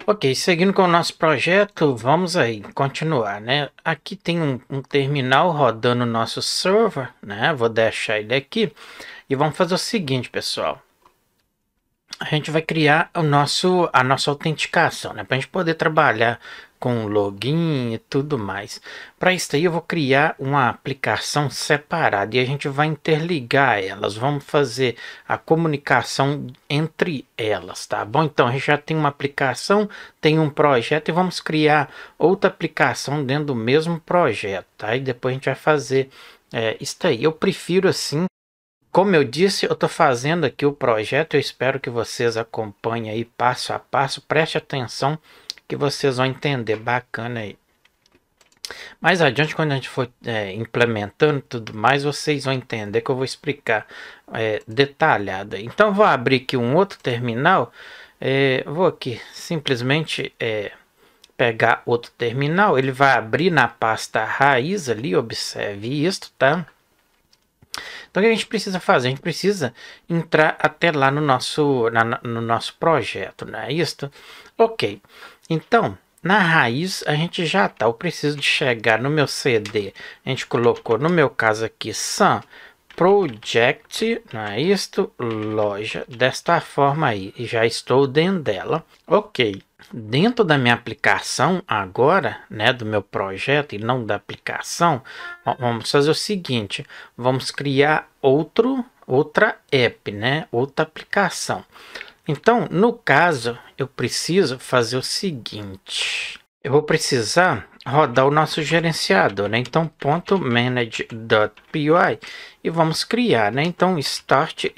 Ok, seguindo com o nosso projeto, vamos aí continuar, né? Aqui tem um terminal rodando o nosso server, né? Vou deixar ele aqui e vamos fazer o seguinte, pessoal. A gente vai criar a nossa autenticação, né? Para a gente poder trabalhar com login e tudo mais. Para isso aí eu vou criar uma aplicação separada e a gente vai interligar elas. Vamos fazer a comunicação entre elas, tá bom? Então a gente já tem uma aplicação, tem um projeto e vamos criar outra aplicação dentro do mesmo projeto, tá? E depois a gente vai fazer isso aí. Eu prefiro assim. Como eu disse, eu estou fazendo aqui o projeto, eu espero que vocês acompanhem aí passo a passo, preste atenção que vocês vão entender, bacana aí. Mais adiante, quando a gente for implementando tudo mais, vocês vão entender que eu vou explicar detalhado. Então, eu vou abrir aqui um outro terminal, vou aqui simplesmente pegar outro terminal, ele vai abrir na pasta raiz ali, observe isso, tá? Então o que a gente precisa fazer? A gente precisa entrar até lá no nosso projeto, não é isso? Ok, então na raiz a gente já está. Eu preciso de chegar no meu CD. A gente colocou, no meu caso aqui, Sun Project, não é isto? Loja, desta forma aí. E já estou dentro dela. Ok. Dentro da minha aplicação agora, né, do meu projeto e não da aplicação, vamos fazer o seguinte, vamos criar outra app, né, outra aplicação. Então, no caso, eu preciso fazer o seguinte, eu vou precisar rodar o nosso gerenciador, né? Então, .manage.py e vamos criar, né? Então, start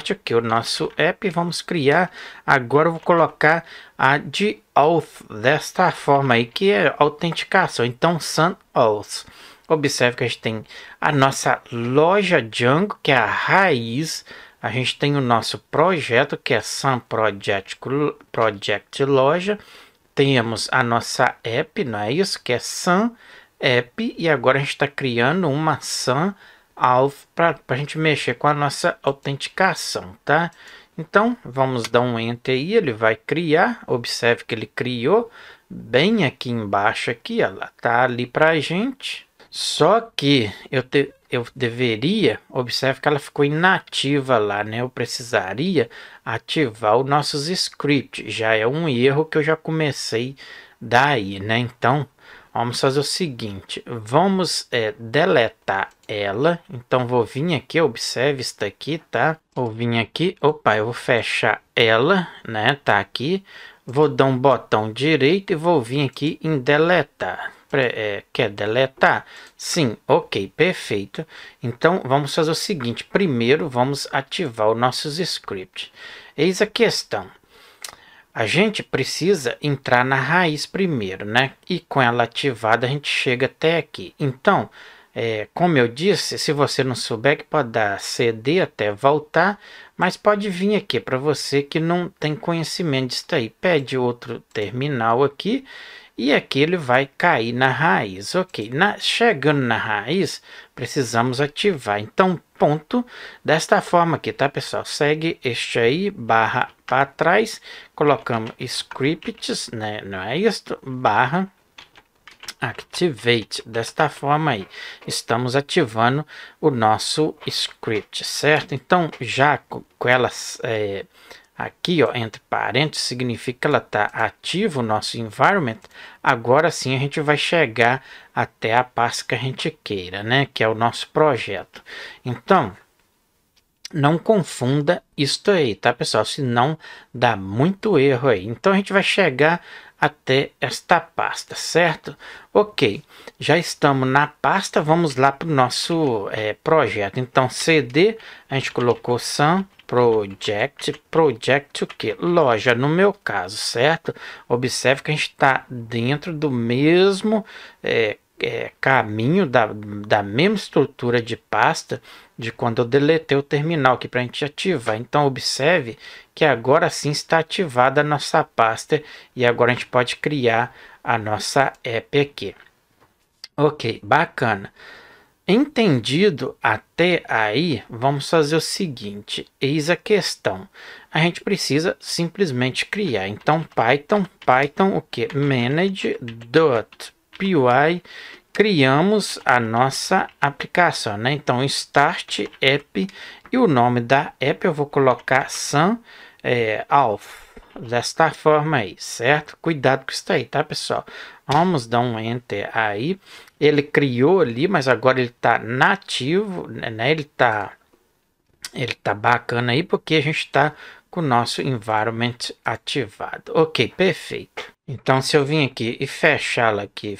aqui o nosso app, vamos criar. Agora eu vou colocar a de auth desta forma aí, que é autenticação. Então, sun auth. Observe que a gente tem a nossa loja Django, que é a raiz. A gente tem o nosso projeto, que é Sun Project Loja. Temos a nossa app, não é isso? Que é Sun App. E agora a gente está criando uma Sun Auth para a gente mexer com a nossa autenticação, tá? Então, vamos dar um Enter aí, ele vai criar. Observe que ele criou bem aqui embaixo, aqui, ela tá ali para a gente. Só que eu deveria, observe que ela ficou inativa lá, né? Eu precisaria ativar os nossos scripts. Já é um erro que eu já comecei daí, né? Então, vamos fazer o seguinte, vamos deletar ela. Então, vou vir aqui, observe isso aqui, tá? Vou vir aqui, opa, eu vou fechar ela, né? Tá aqui. Vou dar um botão direito e vou vir aqui em deletar. Quer deletar? Sim, ok, perfeito. Então vamos fazer o seguinte, primeiro vamos ativar os nossos scripts. Eis a questão, a gente precisa entrar na raiz primeiro, né? E com ela ativada a gente chega até aqui. Então, como eu disse, se você não souber, que pode dar CD até voltar, mas pode vir aqui para você que não tem conhecimento disso aí. Pede outro terminal aqui e aqui ele vai cair na raiz. Ok, chegando na raiz, precisamos ativar. Então, ponto, desta forma aqui, tá, pessoal? Segue este aí, barra para trás, colocamos scripts, né? Não é isso? Barra activate, desta forma aí, estamos ativando o nosso script, certo? Então, já com elas aqui, ó, entre parênteses, significa que ela está ativa o nosso environment. Agora sim a gente vai chegar até a pasta que a gente queira, né? Que é o nosso projeto. Então, não confunda isto aí, tá, pessoal? Senão dá muito erro aí. Então a gente vai chegar até esta pasta, certo? Ok, já estamos na pasta, vamos lá para o nosso projeto. Então, CD, a gente colocou Sun Project o que? Loja, no meu caso, certo? Observe que a gente está dentro do mesmo caminho, da mesma estrutura de pasta de quando eu deletei o terminal aqui para a gente ativar. Então observe que agora sim está ativada a nossa pasta e agora a gente pode criar a nossa app aqui. Ok, bacana. Entendido até aí, vamos fazer o seguinte, eis a questão. A gente precisa simplesmente criar. Então, Python o que? Manage.py, criamos a nossa aplicação, né? Então, start app e o nome da app eu vou colocar Sun Alpha. Desta forma aí, certo? Cuidado com isso aí, tá, pessoal? Vamos dar um enter aí. Ele criou ali, mas agora ele tá nativo, né? Ele tá bacana aí porque a gente tá com o nosso environment ativado. Ok, perfeito. Então, se eu vim aqui e fechar aqui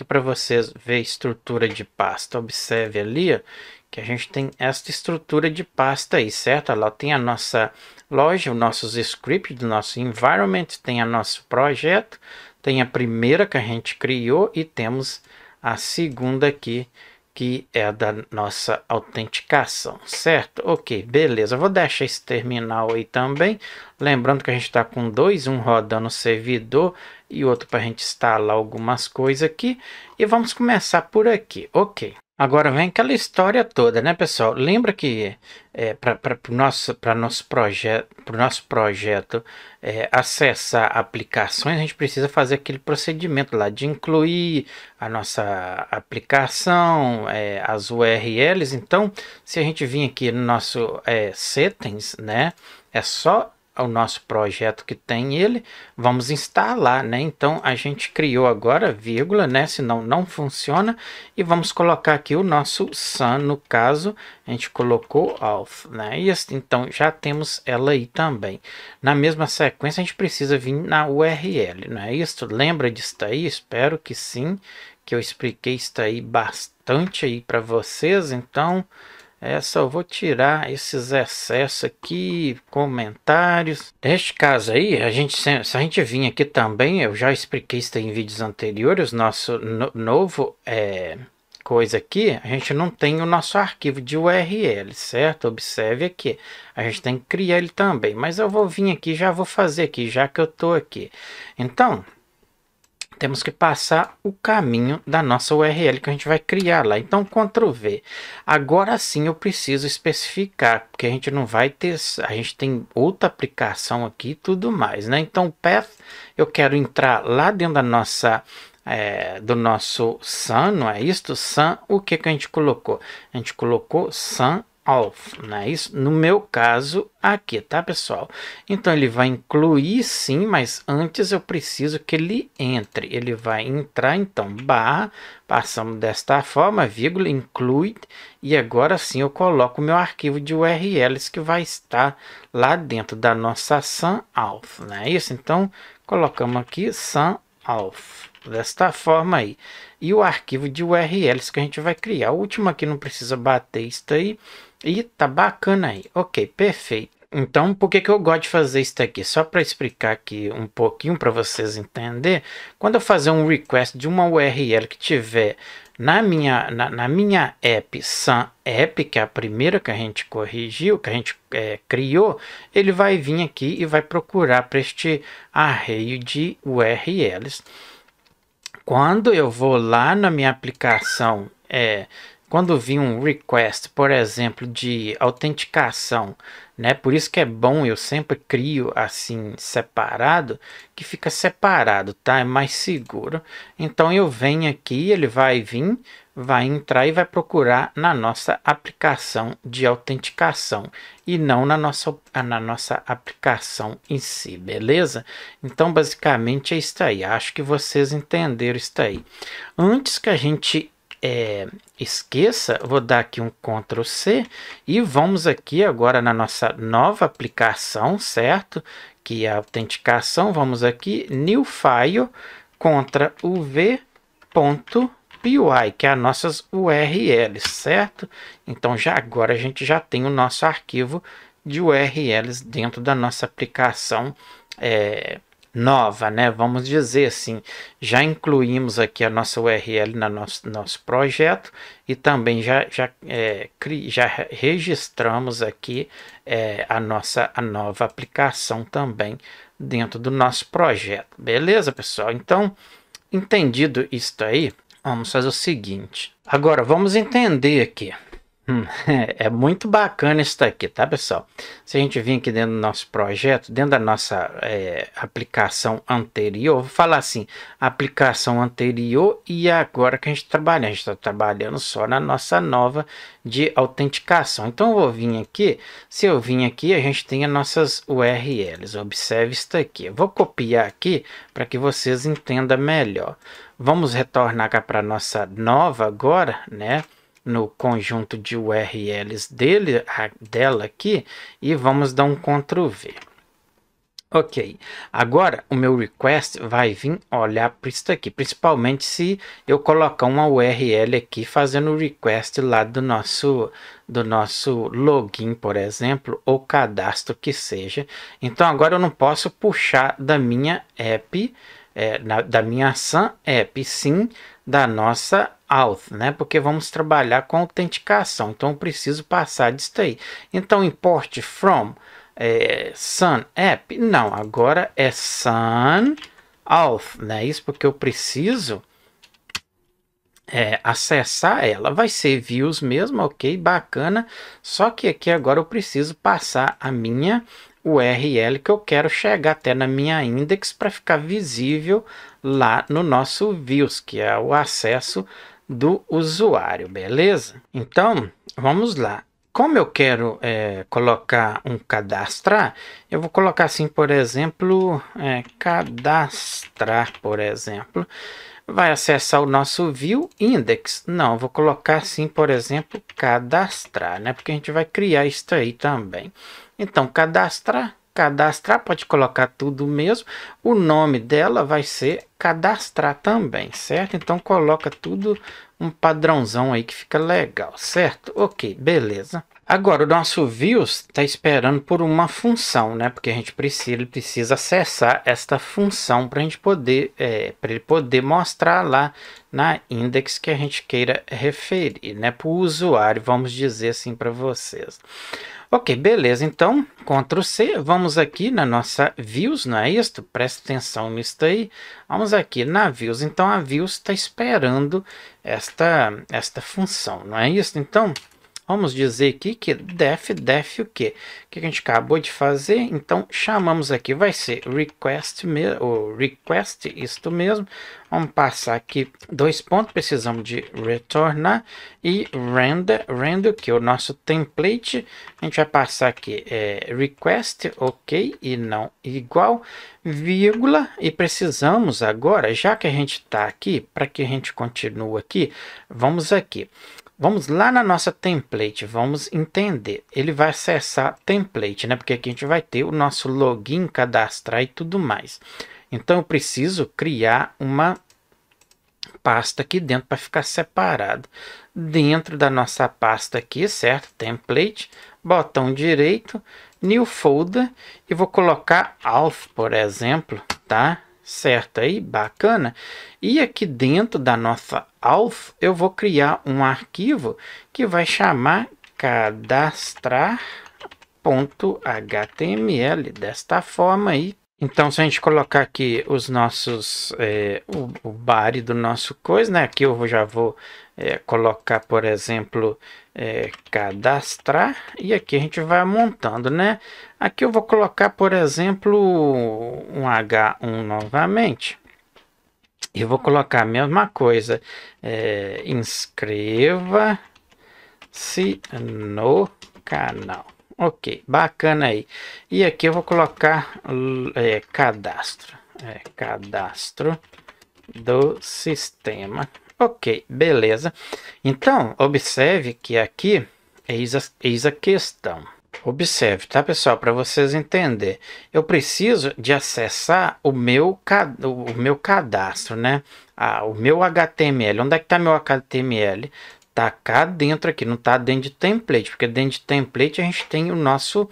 para vocês ver a estrutura de pasta, observe ali, ó, que a gente tem esta estrutura de pasta aí, certo? Lá tem a nossa loja, os nossos scripts do nosso environment, tem a nosso projeto, tem a primeira que a gente criou e temos a segunda aqui, que é a da nossa autenticação, certo? Ok, beleza. Vou deixar esse terminal aí também. Lembrando que a gente está com um rodando no servidor e outro para a gente instalar algumas coisas aqui. E vamos começar por aqui, ok. Agora vem aquela história toda, né, pessoal? Lembra que para o nosso projeto acessar aplicações, a gente precisa fazer aquele procedimento lá de incluir a nossa aplicação, as URLs. Então, se a gente vir aqui no nosso settings, né, é só o nosso projeto que tem ele, vamos instalar, né? Então a gente criou agora vírgula, né? Senão não funciona, e vamos colocar aqui o nosso sun, no caso a gente colocou auth, né? E assim, então já temos ela aí também. Na mesma sequência a gente precisa vir na URL, não é isso? Lembra disso aí? Espero que sim, que eu expliquei isso aí bastante aí para vocês. Então eu vou tirar esses excessos aqui, comentários. Neste caso aí, se a gente vir aqui também, eu já expliquei isso em vídeos anteriores, nosso novo coisa aqui, a gente não tem o nosso arquivo de URL, certo? Observe aqui, a gente tem que criar ele também, mas eu vou vir aqui, já vou fazer aqui, já que eu estou aqui. Então, temos que passar o caminho da nossa URL que a gente vai criar lá. Então, Ctrl V. Agora sim eu preciso especificar, porque a gente não vai ter, a gente tem outra aplicação aqui e tudo mais, né? Então, path, eu quero entrar lá dentro da nossa, do nosso sun, não é isso? Sun, o que a gente colocou? A gente colocou sun auth, não é isso? No meu caso aqui, tá, pessoal? Então ele vai incluir sim, mas antes eu preciso que ele entre. Ele vai entrar, então, barra, passamos desta forma, vírgula, include, e agora sim eu coloco o meu arquivo de URLs que vai estar lá dentro da nossa sun auth, não é isso? Então colocamos aqui sun auth, desta forma aí. E o arquivo de URLs que a gente vai criar. O último aqui não precisa bater isso aí. E tá bacana aí. Ok, perfeito. Então, por que eu gosto de fazer isso aqui? Só para explicar aqui um pouquinho para vocês entenderem. Quando eu fazer um request de uma URL que tiver na minha app, Sun App, que é a primeira que a gente corrigiu, que a gente criou, ele vai vir aqui e vai procurar para este array de URLs. Quando eu vou lá na minha aplicação, quando vi um request, por exemplo, de autenticação, né? Por isso que é bom, eu sempre crio assim separado, que fica separado, tá? É mais seguro. Então eu venho aqui, ele vai vir, vai entrar e vai procurar na nossa aplicação de autenticação e não na nossa aplicação em si, beleza? Então basicamente é isso aí. Acho que vocês entenderam isso aí. Antes que a gente esqueça, vou dar aqui um Ctrl C e vamos aqui agora na nossa nova aplicação, certo? Que é a autenticação. Vamos aqui, New File, Ctrl+V.py, que é as nossas URLs, certo? Então já agora a gente já tem o nosso arquivo de URLs dentro da nossa aplicação nova, né? Vamos dizer assim, já incluímos aqui a nossa URL no nosso projeto e também já registramos aqui a nova aplicação também dentro do nosso projeto. Beleza, pessoal? Então, entendido isso aí, Vamos fazer o seguinte. Agora, vamos entender aqui. É muito bacana isso daqui, tá, pessoal? Se a gente vir aqui dentro do nosso projeto, dentro da nossa aplicação anterior, vou falar assim, aplicação anterior e agora que a gente trabalha. A gente está trabalhando só na nossa nova de autenticação. Então, eu vou vir aqui. Se eu vir aqui, a gente tem as nossas URLs. Observe isso daqui. Eu vou copiar aqui para que vocês entendam melhor. Vamos retornar cá para a nossa nova agora, né? No conjunto de URLs dela aqui e vamos dar um Ctrl V. Ok, agora o meu request vai vir olhar para isso aqui, principalmente se eu colocar uma URL aqui fazendo o request lá do nosso login, por exemplo, ou cadastro que seja. Então agora eu não posso puxar da minha app, da minha Sun App, sim da nossa auth, né? Porque vamos trabalhar com autenticação, então eu preciso passar disso aí. Então import from Sun App, não, agora é Sun Auth, né? Isso porque eu preciso acessar ela. Vai ser views mesmo, ok, bacana. Só que aqui agora eu preciso passar a minha URL que eu quero chegar até na minha index para ficar visível lá no nosso views, que é o acesso do usuário, beleza? Então, vamos lá. Como eu quero colocar um cadastrar, eu vou colocar assim, por exemplo, cadastrar, por exemplo. Vai acessar o nosso view index. Não, vou colocar assim, por exemplo, cadastrar, né? Porque a gente vai criar isso aí também. Então, cadastrar, pode colocar tudo mesmo. O nome dela vai ser cadastrar também, certo? Então, coloca tudo um padrãozão aí que fica legal, certo? Ok, beleza. Agora, o nosso views está esperando por uma função, né? Porque a gente precisa acessar esta função para a gente poder, para ele poder mostrar lá na index que a gente queira referir, né? Para o usuário, vamos dizer assim para vocês. Ok, beleza. Então, Ctrl C, vamos aqui na nossa views, não é isso? Presta atenção nisso aí. Vamos aqui na views. Então, a views está esperando esta função, não é isso? Então, vamos dizer aqui que def o quê? O que a gente acabou de fazer? Então, chamamos aqui, vai ser request, isto mesmo. Vamos passar aqui 2 pontos, precisamos de retornar e render, que é o nosso template. A gente vai passar aqui request, ok, e não igual, vírgula, e precisamos agora, já que a gente está aqui, para que a gente continue aqui, vamos aqui. Vamos lá na nossa template, vamos entender. Ele vai acessar template, né? Porque aqui a gente vai ter o nosso login, cadastrar e tudo mais. Então, eu preciso criar uma pasta aqui dentro para ficar separado. Dentro da nossa pasta aqui, certo? Template, botão direito, new folder, e vou colocar auth, por exemplo, tá? Certo aí, bacana. E aqui dentro da nossa auth, eu vou criar um arquivo que vai chamar cadastrar.html, desta forma aí. Então, se a gente colocar aqui os nossos, o body do nosso coisa, né? Aqui eu já vou colocar, por exemplo, cadastrar, e aqui a gente vai montando, né? Aqui eu vou colocar, por exemplo, um H1 novamente. E vou colocar a mesma coisa, inscreva-se no canal. Ok, bacana aí. E aqui eu vou colocar cadastro. Cadastro do sistema. Ok, beleza. Então, observe que aqui, eis a questão. Observe, tá, pessoal? Para vocês entenderem. Eu preciso de acessar o meu cadastro, né? O meu HTML. Onde é que está meu HTML? Tá cá dentro aqui, não tá dentro de template, porque dentro de template a gente tem o nosso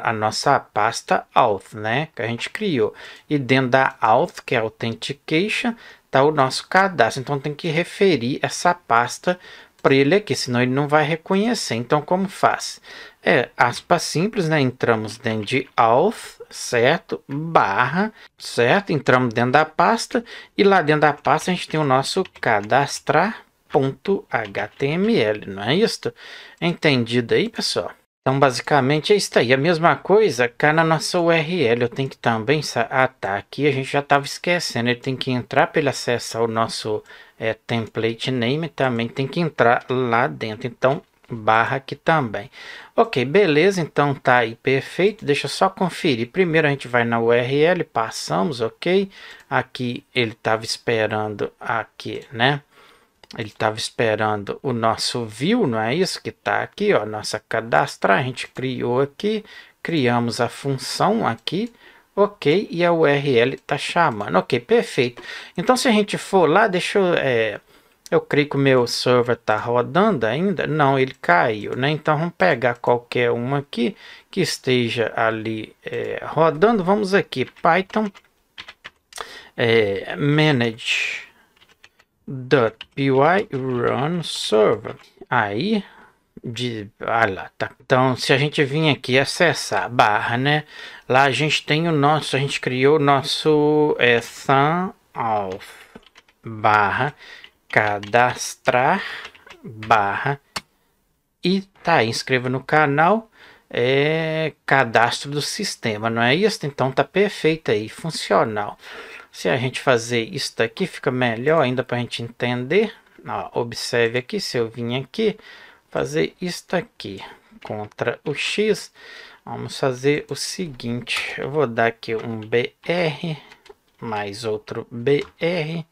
a nossa pasta auth, né, que a gente criou. E dentro da auth, que é authentication, tá o nosso cadastro. Então tem que referir essa pasta para ele aqui, senão ele não vai reconhecer. Então, como faz? Aspas simples, né? Entramos dentro de auth, certo? Barra, certo? Entramos dentro da pasta e lá dentro da pasta a gente tem o nosso cadastrar.html, não é isso? Entendido aí, pessoal? Então, basicamente é isso aí. A mesma coisa cá na nossa URL. Eu tenho que também... Ah, tá. Aqui a gente já estava esquecendo. Ele tem que entrar para ele acessar o nosso template name. Também tem que entrar lá dentro. Então, barra aqui também. Ok, beleza. Então, tá aí perfeito. Deixa eu só conferir. Primeiro a gente vai na URL. Passamos, ok. Aqui ele estava esperando aqui, né? Ele estava esperando o nosso view, não é isso que está aqui, ó, nossa cadastrar, a gente criou aqui, criamos a função aqui, ok, e a URL está chamando, ok, perfeito. Então se a gente for lá, deixa eu creio que o meu server está rodando ainda, não, ele caiu, né? Então vamos pegar qualquer uma aqui que esteja ali rodando, vamos aqui, Python manage .py run server. Aí lá, tá. Então se a gente vir aqui acessar barra, né, lá a gente tem o nosso, a gente criou o nosso thumb off barra cadastrar barra e tá, inscreva no canal, cadastro do sistema, não é isso? Então tá perfeito aí, funcional. Se a gente fazer isso daqui, fica melhor ainda para a gente entender. Ó, observe aqui, se eu vim aqui, fazer isso daqui, Ctrl o X, vamos fazer o seguinte, eu vou dar aqui um BR, mais outro BR,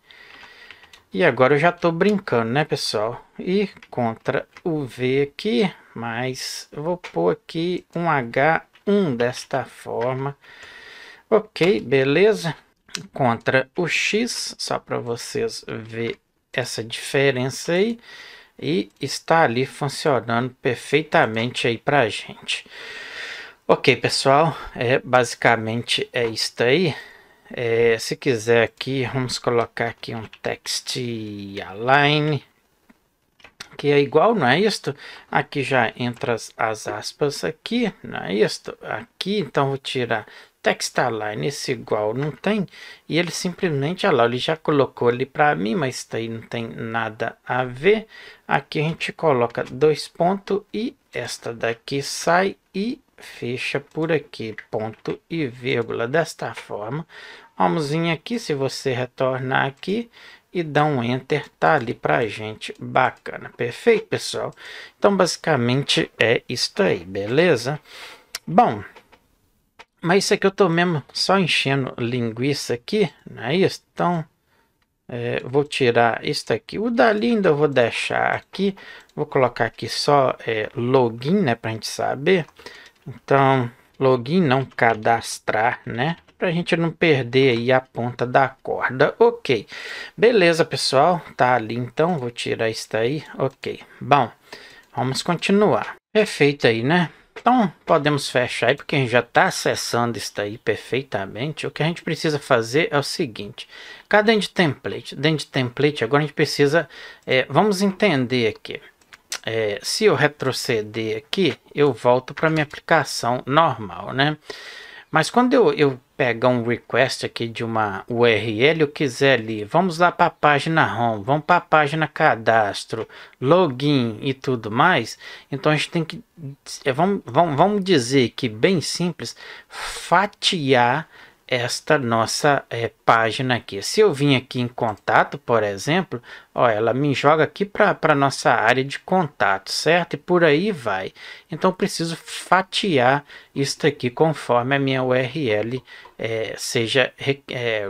e agora eu já estou brincando, né, pessoal? E Ctrl o V aqui, mas eu vou pôr aqui um H1 desta forma. Ok, beleza? Ctrl o X, só para vocês ver essa diferença aí, e está ali funcionando perfeitamente aí para a gente. Ok, pessoal, basicamente é isso aí. Se quiser aqui, vamos colocar aqui um text align, que é igual, não é isto? Aqui já entra as aspas aqui, não é isto? Aqui, então vou tirar text align, esse igual não tem, e ele simplesmente, olha lá, ele já colocou ali para mim, mas isso aí não tem nada a ver. Aqui a gente coloca dois pontos e esta daqui sai e fecha por aqui, ponto e vírgula, desta forma. Vamos vir aqui, se você retornar aqui e dar um enter, tá ali pra gente, bacana, perfeito, pessoal. Então basicamente é isso aí, beleza? Bom, mas isso aqui eu tô mesmo só enchendo linguiça aqui, não é isso? Então, vou tirar isso aqui. O dali ainda eu vou deixar aqui. Vou colocar aqui só login, né? Pra gente saber. Então, login não cadastrar, né? Pra gente não perder aí a ponta da corda. Ok. Beleza, pessoal. Tá ali, então. Vou tirar isso daí. Ok. Bom, vamos continuar. Perfeito aí, né? Então, podemos fechar aí, porque a gente já está acessando isso aí perfeitamente. O que a gente precisa fazer é o seguinte. Cadê dentro de template, agora a gente precisa... vamos entender aqui. Se eu retroceder aqui, eu volto para minha aplicação normal, né? Mas quando eu pegar um request aqui de uma URL, eu quiser ali, vamos lá para a página home, vamos para a página cadastro, login e tudo mais, então a gente tem que, vamos dizer que bem simples, fatiar esta nossa página aqui. Se eu vim aqui em contato, por exemplo, ó, ela me joga aqui para nossa área de contato, certo? E por aí vai. Então eu preciso fatiar isso aqui conforme a minha URL seja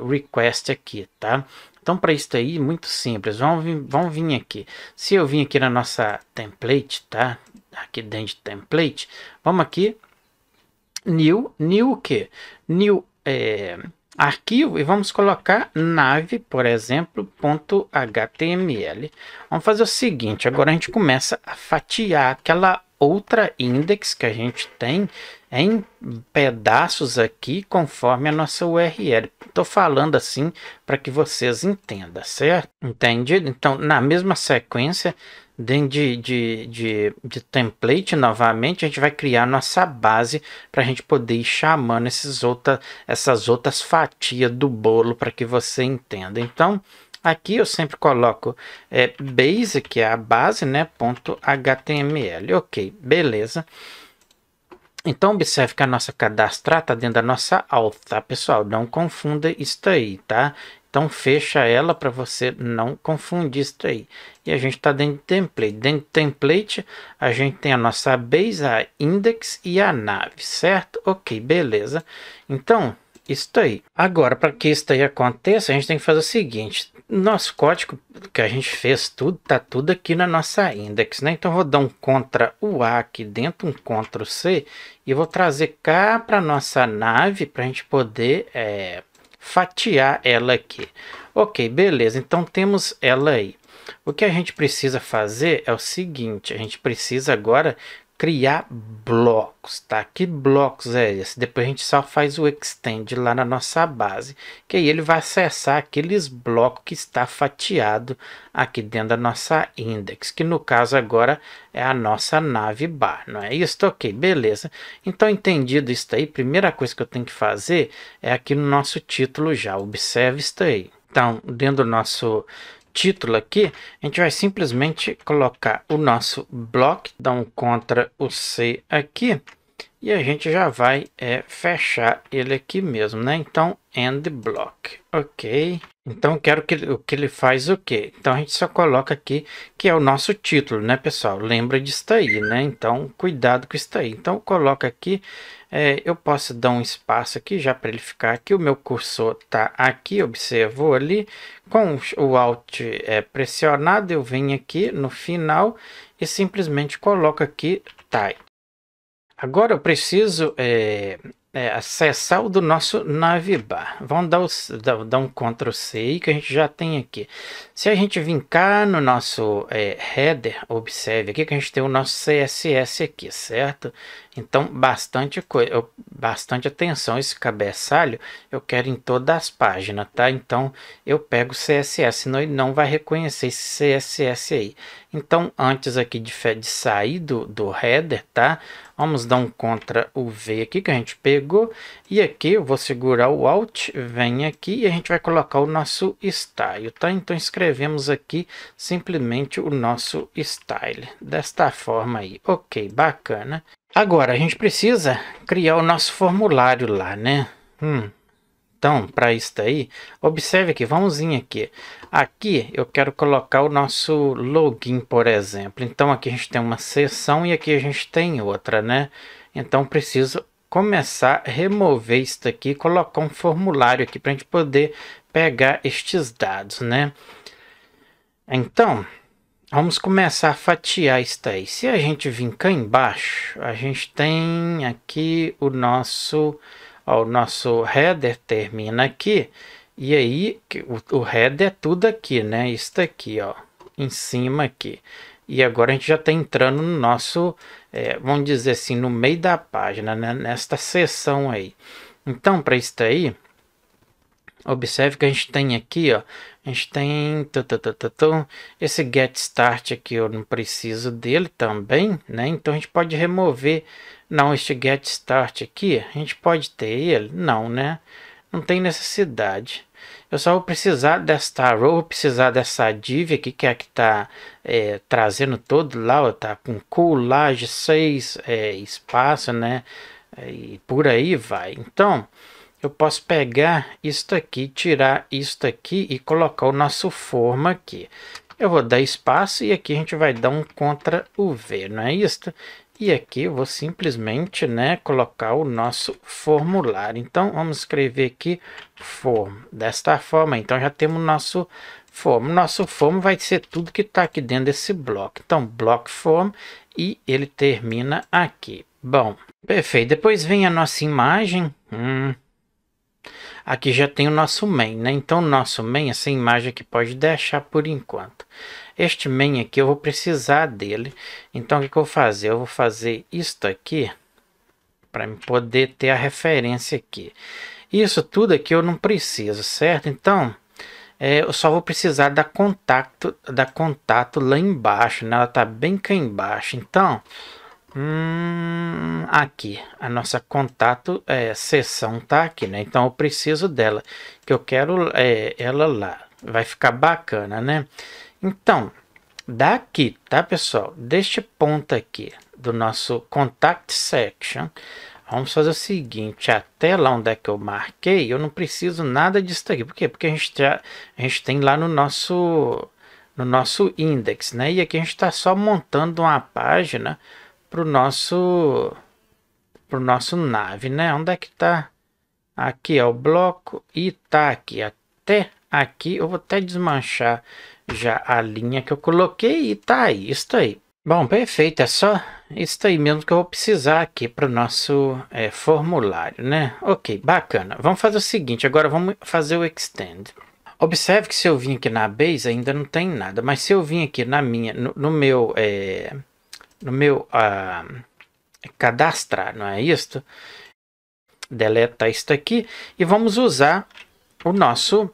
request aqui, tá? Então para isso aí, muito simples, vamos vir aqui. Se eu vim aqui na nossa template, tá? Aqui dentro de template, vamos aqui, new o que? New arquivo, e vamos colocar nave, por exemplo, .html. Vamos fazer o seguinte, agora a gente começa a fatiar aquela outra index que a gente tem em pedaços aqui, conforme a nossa URL. Estou falando assim para que vocês entendam, certo? Entendido? Então, na mesma sequência, dentro de template novamente, a gente vai criar nossa base para a gente poder ir chamando essas outras fatias do bolo para que você entenda. Então, aqui eu sempre coloco base, que é a base, né? Ponto .html. Ok, beleza. Então, observe que a nossa cadastrar está dentro da nossa auth, tá, pessoal? Não confunda isso aí, tá? Então, fecha ela para você não confundir isso aí. E a gente está dentro de template. Dentro de template, a gente tem a nossa base, a index e a nave, certo? Ok, beleza. Então, isso aí. Agora, para que isso aí aconteça, a gente tem que fazer o seguinte. Nosso código que a gente fez tudo, tá tudo aqui na nossa index, né? Então, vou dar um Ctrl A aqui dentro, um Ctrl C, e vou trazer cá para nossa nave para a gente poder fatiar ela aqui. Ok, beleza. Então, temos ela aí. O que a gente precisa fazer é o seguinte, a gente precisa agora criar blocos, tá? Que blocos é esse? Depois a gente só faz o extend lá na nossa base, que aí ele vai acessar aqueles blocos que está fatiado aqui dentro da nossa index, que no caso agora é a nossa nave bar, não é isso? Ok, beleza. Então, entendido isso aí, primeira coisa que eu tenho que fazer é aqui no nosso título já, observe isso aí. Então, dentro do nosso título aqui, a gente vai simplesmente colocar o nosso bloco, dar um Ctrl o C aqui, e a gente já vai fechar ele aqui mesmo, né? Então, end block, ok. Então, quero que ele faz o quê? Então, a gente só coloca aqui que é o nosso título, né, pessoal? Lembra disso aí, né? Então, cuidado com isso aí. Então, coloca aqui, eu posso dar um espaço aqui já para ele ficar aqui. O meu cursor tá aqui, observou ali. Com o Alt pressionado, eu venho aqui no final e simplesmente coloco aqui type. Agora eu preciso acessar o do nosso navbar. Vamos dar um Ctrl C aí que a gente já tem aqui. Se a gente vir cá no nosso header, observe aqui que a gente tem o nosso CSS aqui, certo? Então, bastante atenção, esse cabeçalho eu quero em todas as páginas, tá? Então, eu pego o CSS, senão ele não vai reconhecer esse CSS aí. Então, antes aqui de sair do header, tá? Vamos dar um Ctrl V aqui que a gente pegou. E aqui eu vou segurar o Alt, vem aqui e a gente vai colocar o nosso style, tá? Então, escrevemos aqui simplesmente o nosso style, desta forma aí. Ok, bacana. Agora, a gente precisa criar o nosso formulário lá, né? Então, para isso daí, observe aqui, vamos vir aqui. Aqui eu quero colocar o nosso login, por exemplo. Então, aqui a gente tem uma seção e aqui a gente tem outra, né? Então, preciso começar a remover isso aqui, colocar um formulário aqui para a gente poder pegar estes dados, né? Então, vamos começar a fatiar isso aí. Se a gente vir cá embaixo, a gente tem aqui o nosso header termina aqui. E aí, o header é tudo aqui, né? Isso aqui, ó, em cima aqui. E agora a gente já está entrando no nosso, vamos dizer assim, no meio da página, né? Nesta seção aí. Então, para isso aí, observe que a gente tem aqui, ó, a gente tem esse get start aqui, eu não preciso dele também, né? Então a gente pode remover, não, este get start aqui, a gente pode ter ele, não, né? Não tem necessidade. Eu só vou precisar desta row, vou precisar dessa div aqui, que é a que está trazendo todo lá, ó, tá com coolage 6 espaço, né? E por aí vai. Então, eu posso pegar isto aqui, tirar isto aqui e colocar o nosso forma aqui. Eu vou dar espaço e aqui a gente vai dar um Ctrl V, não é isso? E aqui eu vou simplesmente, né, colocar o nosso formulário. Então, vamos escrever aqui form, desta forma. Então, já temos o nosso form. Nosso form vai ser tudo que está aqui dentro desse bloco. Então, block form e ele termina aqui. Bom, perfeito. Depois vem a nossa imagem. Aqui já tem o nosso main, né? Então, o nosso main, essa imagem aqui pode deixar por enquanto. Este main aqui eu vou precisar dele. Então, o que eu vou fazer? Eu vou fazer isto aqui para poder ter a referência aqui. Isso tudo aqui eu não preciso, certo? Então, eu só vou precisar da contato lá embaixo, né? Ela tá bem cá embaixo. Então, aqui, a nossa contato seção tá aqui, né? Então eu preciso dela, que eu quero ela lá. Vai ficar bacana, né? Então, daqui, tá, pessoal? Deste ponto aqui do nosso contact section, vamos fazer o seguinte: até lá onde é que eu marquei, eu não preciso nada disso aqui. Por quê? Porque a gente tem lá no nosso index, né? E aqui a gente está só montando uma página pro nosso nave, né? Onde é que tá? Aqui é o bloco e tá aqui até aqui. Eu vou até desmanchar já a linha que eu coloquei e tá aí, isso aí. Bom, perfeito, é só isso aí mesmo que eu vou precisar aqui para o nosso formulário, né? Ok, bacana. Vamos fazer o seguinte, agora vamos fazer o extend. Observe que se eu vim aqui na base ainda não tem nada, mas se eu vim aqui na minha, no meu cadastrar, não é isso? Deletar isso aqui e vamos usar o nosso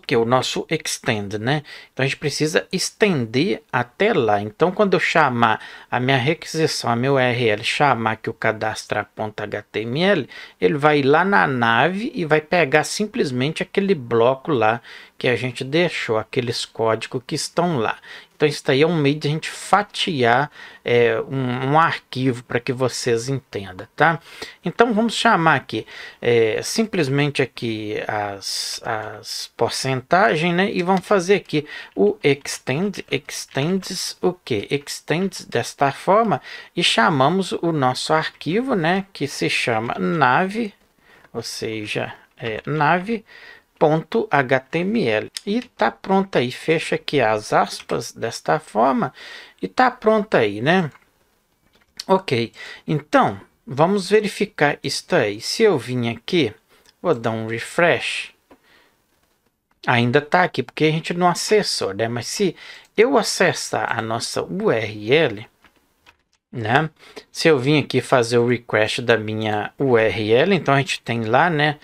que? O nosso extend, né? Então a gente precisa estender até lá. Então quando eu chamar a minha requisição, a meu URL, chamar aqui o cadastrar.html, ele vai ir lá na nave e vai pegar simplesmente aquele bloco lá que a gente deixou, aqueles códigos que estão lá. Então isso aí é um meio de a gente fatiar um arquivo para que vocês entendam, tá? Então vamos chamar aqui simplesmente aqui as porcentagens, né? E vamos fazer aqui o extends o que? Extends desta forma e chamamos o nosso arquivo, né? Que se chama nave, ou seja, nave.html e tá pronto aí. Fecha aqui as aspas desta forma e tá pronto aí, né? Ok, então vamos verificar isso aí. Se eu vim aqui, vou dar um refresh, ainda tá aqui porque a gente não acessou, né? Mas se eu acessar a nossa URL, né? Se eu vim aqui fazer o request da minha URL, então a gente tem lá, né?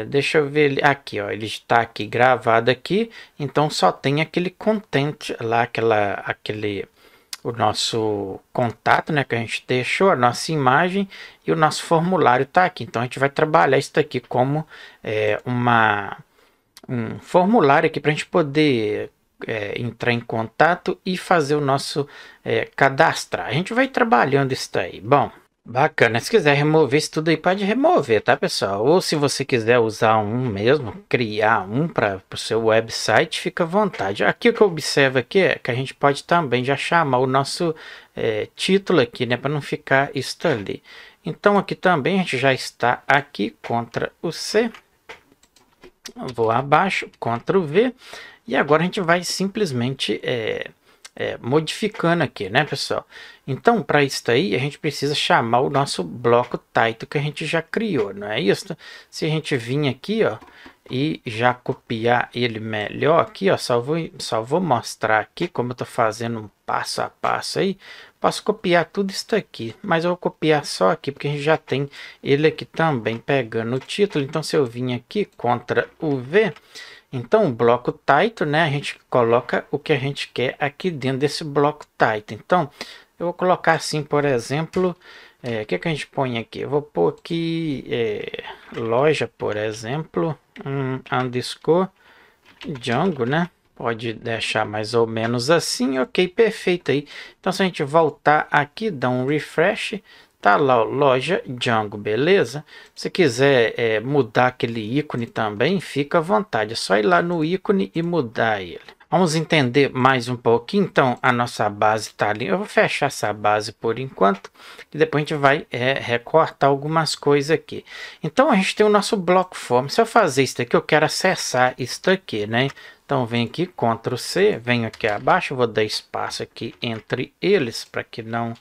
Deixa eu ver aqui, ó, ele está aqui gravado aqui, então só tem aquele content lá, o nosso contato, né, que a gente deixou, a nossa imagem e o nosso formulário está aqui. Então a gente vai trabalhar isso aqui como um formulário aqui para a gente poder entrar em contato e fazer o nosso cadastrar. A gente vai trabalhando isso aí. Bom, bacana. Se quiser remover isso tudo aí, pode remover, tá, pessoal? Ou se você quiser usar um mesmo, criar um para o seu website, fica à vontade. Aqui o que eu observo aqui é que a gente pode também já chamar o nosso título aqui, né, para não ficar isso ali. Então aqui também a gente já está aqui, Ctrl C, vou abaixo, Ctrl V, e agora a gente vai simplesmente modificando aqui, né, pessoal? Então, para isso aí, a gente precisa chamar o nosso bloco title que a gente já criou, não é isso? Se a gente vir aqui, ó, e já copiar ele melhor aqui, ó, só vou mostrar aqui como eu tô fazendo um passo a passo aí. Posso copiar tudo isso aqui, mas eu vou copiar só aqui porque a gente já tem ele aqui também pegando o título. Então, se eu vim aqui, Ctrl V, então o bloco title, né, a gente coloca o que a gente quer aqui dentro desse bloco title. Então, eu vou colocar assim, por exemplo, o que a gente põe aqui? Eu vou pôr aqui loja, por exemplo, underscore Django, né? Pode deixar mais ou menos assim, ok, perfeito aí. Então, se a gente voltar aqui, dar um refresh, tá lá, ó, loja Django, beleza? Se quiser mudar aquele ícone também, fica à vontade. É só ir lá no ícone e mudar ele. Vamos entender mais um pouquinho. Então, a nossa base está ali. Eu vou fechar essa base por enquanto. E depois a gente vai recortar algumas coisas aqui. Então, a gente tem o nosso bloco form. Se eu fazer isso aqui, eu quero acessar isso aqui, né? Então, venho aqui, Ctrl C, venho aqui abaixo. Vou dar espaço aqui entre eles para que não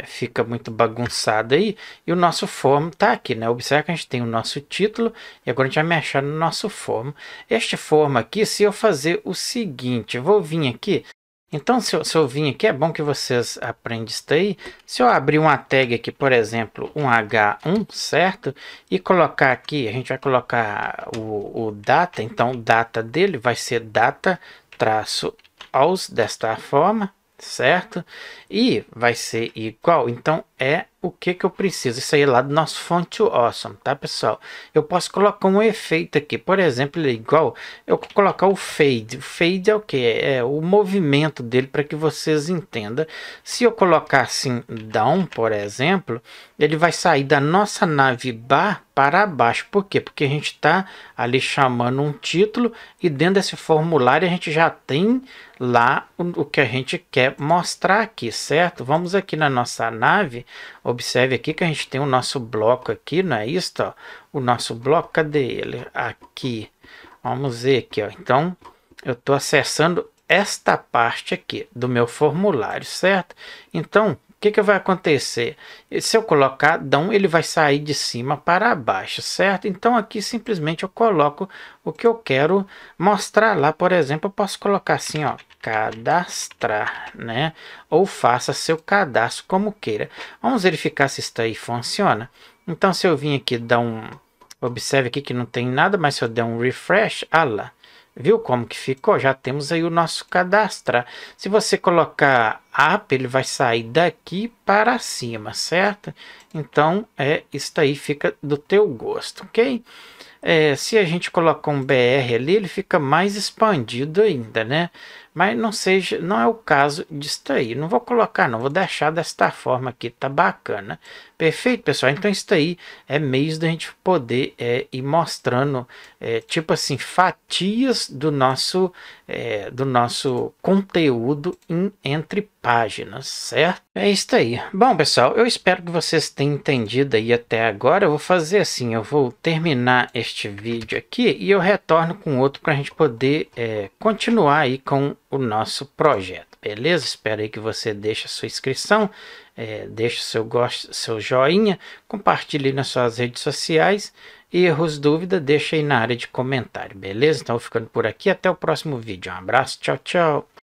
fica muito bagunçado aí. E o nosso form tá aqui, né? Observe que a gente tem o nosso título e agora a gente vai mexer no nosso form. Este form aqui, se eu fazer o seguinte, eu vou vir aqui Então, se eu vim aqui, é bom que vocês aprendam isso aí. Se eu abrir uma tag aqui, por exemplo, um H1, certo? E colocar aqui, a gente vai colocar o data. Então, o data dele vai ser data traço aos desta forma, certo? E vai ser igual. Então, é o que eu preciso. Isso aí é lá do nosso Font Awesome, tá, pessoal? Eu posso colocar um efeito aqui. Por exemplo, ele é igual. Eu vou colocar o fade. O fade é o que? É o movimento dele para que vocês entendam. Se eu colocar assim, down, por exemplo, ele vai sair da nossa navbar para baixo. Por quê? Porque a gente está ali chamando um título e dentro desse formulário a gente já tem lá o que a gente quer mostrar aqui, certo? Vamos aqui na nossa nave. Observe aqui que a gente tem o nosso bloco aqui, não é isso? Ó? O nosso bloco, cadê ele? Aqui. Vamos ver aqui, ó. Então, eu estou acessando esta parte aqui do meu formulário, certo? Então, o que vai acontecer? Se eu colocar down, ele vai sair de cima para baixo, certo? Então, aqui simplesmente eu coloco o que eu quero mostrar lá. Por exemplo, eu posso colocar assim, ó, cadastrar, né? Ou faça seu cadastro como queira. Vamos verificar se isso aí funciona. Então, se eu vim aqui dar observe aqui que não tem nada, mas se eu der um refresh, ah lá, viu como que ficou? Já temos aí o nosso cadastrar. Se você colocar up, ele vai sair daqui para cima, certo? Então, isso aí fica do teu gosto, ok? Se a gente colocar um BR ali, ele fica mais expandido ainda, né? Mas não é o caso disso aí. Não vou colocar, não. Vou deixar desta forma aqui, tá bacana. Perfeito, pessoal? Então, isso aí é meios da gente poder ir mostrando, tipo assim, fatias do nosso conteúdo entre páginas, certo? É isso aí. Bom, pessoal, eu espero que vocês tenham entendido aí até agora. Eu vou fazer assim, eu vou terminar este vídeo aqui e eu retorno com outro para a gente poder continuar aí com o nosso projeto, beleza? Espero aí que você deixe a sua inscrição, deixe o seu gosto, seu joinha, compartilhe nas suas redes sociais. Erros, dúvida, deixa aí na área de comentário, beleza? Então, ficando por aqui, até o próximo vídeo. Um abraço, tchau, tchau.